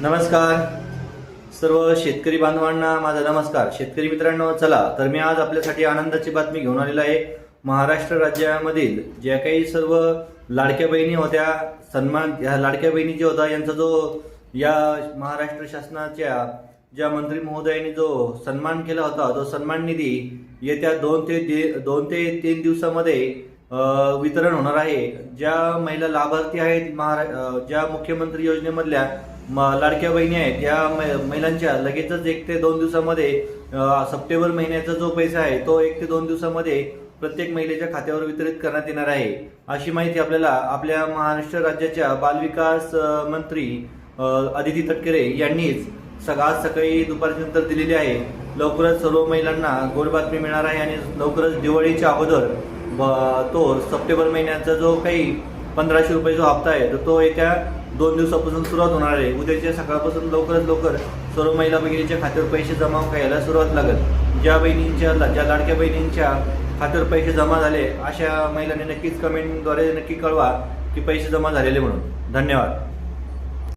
नमस्कार सर्व शेतकरी बांधवांना माझा नमस्कार. शेतकरी मित्रांनो, चला तर मी आज आपल्यासाठी आनंदाची बातमी घेऊन आलेलो आहे. महाराष्ट्र राज्यामधील ज्या काही सर्व लाडक्या बहिणी होत्या, सन्मान ह्या लाडक्या बहिणी जे होता यांचा जो या महाराष्ट्र शासनाच्या ज्या मंत्री महोदयांनी जो सन्मान केला होता, तो सन्मान निधी येत्या 2 ते 3 दिवसामध्ये वितरण होणार आहे. ज्या महिला लाभार्थी आहेत, ज्या मुख्यमंत्री योजनेमधल्या लाडक्या बहिणी आहेत, या महिलांच्या लगेचच 1 ते 2 दिवसामध्ये सप्टेंबर महिन्याचा जो पैसा आहे तो 1 ते 2 दिवसामध्ये प्रत्येक महिलेच्या खात्यावर वितरित करण्यात येणार आहे. अशी माहिती आपल्याला आपल्या महाराष्ट्र राज्याच्या बालविकास मंत्री अदिती तटकरे यांनीच आज सकाळी दुपारनंतर दिलेली आहे. लवकरच सर्व महिलांना गोड बातमी मिळणार आहे आणि लवकरच दिवाळीच्या अगोदर तो सप्टेंबर महिन्याचा जो काही 1500 रुपये जो हप्ता आहे तो येत्या 2 दिवसापासून सुरुवात होणार आहे. उद्याच्या सकाळपासून लवकरात लवकर सर्व महिला भगिनीच्या खात्यावर पैसे जमा व्हायला सुरुवात लागेल. ज्या लाडक्या बहिणींच्या खात्यावर पैसे जमा झाले अशा महिलांनी नक्कीच कमेंटद्वारे नक्की कळवा की पैसे जमा झालेले म्हणून. धन्यवाद.